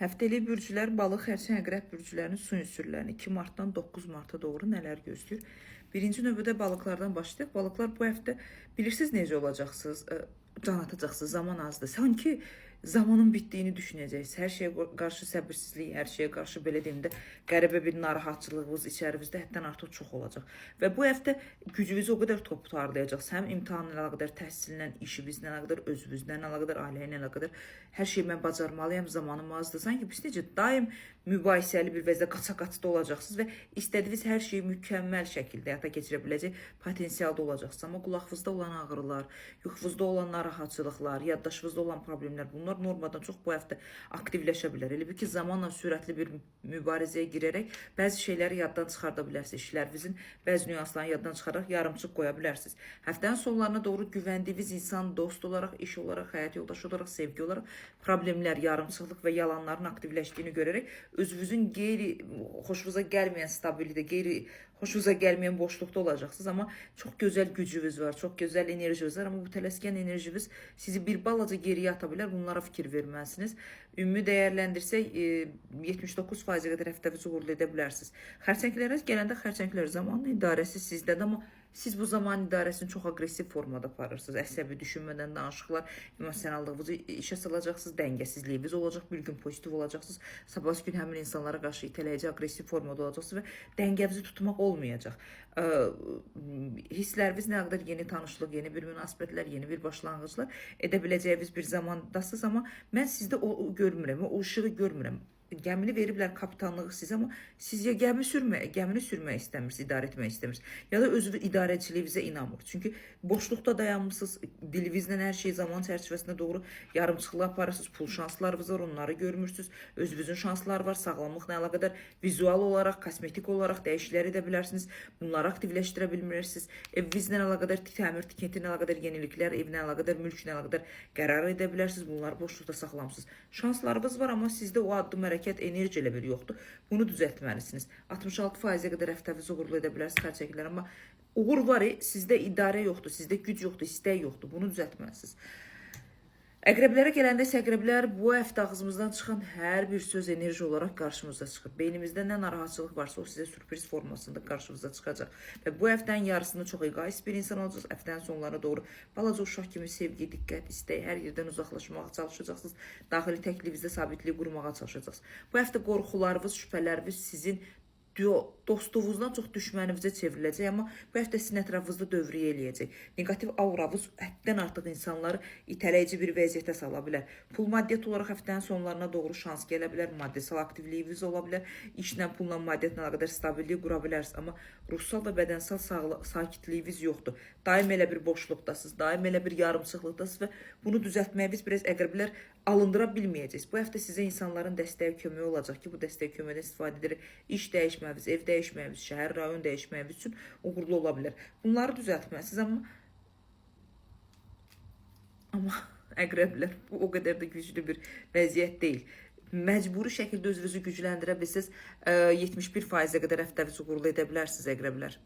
Həftəlik bürclər balıq, xərçəng, əqrəb bürclərinin su ünsürlərini 2 martdan 9 marta doğru nələr gözləyir? Birinci növbədə balıqlardan başlayaq. Balıqlar bu həftə bilirsiniz necə olacaqsınız? Can atacaqsınız, zaman azdır. Sanki zamanın bitdiyini düşünəcəksiniz. Hər şeyə qarşı səbirsizlik, hər şeyə qarşı belə deyim də qəribə bir narahatçılığınız içərinizdə həddən artıq çox olacaq. Və bu həftə gücünüzü o qədər top tutarlayacaqsınız. Həm imtahanla əlaqədar, təhsillə, işinizlə əlaqədar, özünüzlə əlaqədar, ailə ilə əlaqədar hər şeyi mən bacarmalıyam, zamanım azdır. Sanki biz necə daim mübahisəli bir vəziyyətdə qaça-qaçda olacaqsınız və istədiyiniz hər şeyi mükəmməl şəkildə həyata keçirə biləcək potensialda olacaqsınız. Amma qulağınızda olan ağrılar, yuxunuzda olan narahatçılıqlar, yaddaşınızda olan problemlər, bunlar normadan çox bu həftə aktivləşə bilər. Elə bir ki, zamanla sürətli bir mübarizəyə girərək bəzi şeyləri yaddan çıxarda bilərsiniz. İşlərinizin bəzi nüanslarını yaddan çıxararaq yarımçıq qoya bilərsiniz. Həftənin sonlarına doğru güvəndiyiniz insan, dost olaraq, iş olaraq, həyat yoldaşı olaraq, sevgi olaraq problemlər, yarımçıqlıq və yalanların aktivləşdiyini görərək özünüzün xoşunuza gəlməyən stabillikdə, xoşunuza gəlməyən boşluqda olacaqsınız. Amma çox gözəl gücünüz var, çox gözəl enerjiniz var. Amma bu tələskən enerjiniz sizi bir balaca geriyə ata bilər. Bunlara fikir verməlisiniz. Ümumi dəyərləndirsək 79%-ə qədər həftənizi uğurlu edə bilərsiniz. Xərçənglərə gələndə xərçənglər zamanın idarəsi sizdədir, amma siz bu zaman idarəsini çox aqressiv formada aparırsınız. Əsəbi düşünmədən danışıqlar, emosionallığınızı işə salacaqsınız, dəngəsizliyiniz olacaq, bir gün pozitiv olacaqsınız. Sabahsı gün həmin insanlara qarşı itələyici, aqressiv formada olacaqsınız və dəngənizi tutmaq olmayacaq. Hissləriniz nə qədər yeni tanışlıq, yeni bir münasibətlər, yeni bir başlanğıclar edə biləcəyiniz bir zamandasınız, amma mən sizdə o görmürəm, o ışığı görmürəm. Gəmini veriblər kapitanlığı sizə, amma siz ya gəmini sürmək istəmirsiniz, idarə etmək istəmirsiniz, ya da öz idarəçiliyinizə inanmır. Çünki boşluqda dayanmışsınız, dilinizlə hər şey zaman çərçivəsində doğru yarımçıqlı aparırsınız, pul şanslarınız var, onları görmürsünüz, özünüzün şansları var, sağlamlıqla əlaqədar vizual olaraq, kosmetik olaraq dəyişikliklər edə bilərsiniz, bunları aktivləşdirə bilmirsiniz. Evinizlə əlaqədar, təmir, tikintinə əlaqədar yeniliklər, evinə əlaqədar, mülklə əlaqədar qərar edə bilərsiniz, bunları boşluqda saxlamısınız. Şanslarınız var, amma sizdə o addım enerji elə bir yoxdur. Bunu düzəltməlisiniz. 66%-ə qədər həftənizi uğurlu edə bilərsiniz xərçənglər, amma uğur var, sizdə idarə yoxdur, sizdə güc yoxdur, istək yoxdur. Bunu düzəltməlisiniz. Əqrəblərə gələndə isə əqrəblər bu həftə ağzımızdan çıxan hər bir söz enerji olaraq qarşımıza çıxır. Beynimizdə nə narahatçılıq varsa o sizə sürpriz formasında qarşımıza çıxacaq. Və bu həftənin yarısında çox egoist bir insan olacaqsınız. Həftənin sonlarına doğru balaca uşaq kimi sevgi, diqqət, istək, hər yerdən uzaqlaşmağa çalışacaqsınız. Daxili təklifinizdə sabitliyi qurmağa çalışacaqsınız. Bu həftə qorxularınız, şübhələriniz sizin dostluğunuzdan çox düşmənimizə çevriləcək, amma bu həftə sizin ətrafınızda dövriyə eləyəcək. Negativ auravız həddən artıq insanları itələyici bir vəziyyətə sala bilər. Pul maddiyyat olaraq həftənin sonlarına doğru şans gələ bilər, maddəsal aktivliyiniz ola bilər, işlə, pulla, maddiyyatla əlaqədar stabillik qura bilərsiniz, amma ruhsal və bədənsel sakitliyiniz yoxdur. Daim elə bir boşluqdasınız, daim elə bir yarımçıqlıqdasınız və bunu düzəltməyiniz biraz əqrəblər alındıra bilməyəcəksiniz. Bu həftə sizə insanların dəstəyi köməyi olacaq ki, bu dəstək köməkdən istifadə edərək iş dəyişməyiniz, ev dəyişməyiniz, şəhər, rayon dəyişməyiniz üçün uğurlu ola bilər. Bunları düzəltməlisiniz, amma əqrəblər bu o qədər də güclü bir vəziyyət deyil. Məcburi şəkildə özünüzü gücləndirə bilsəz 71%-ə qədər həftənizi uğurlu edə bilərsiniz əqrəblər.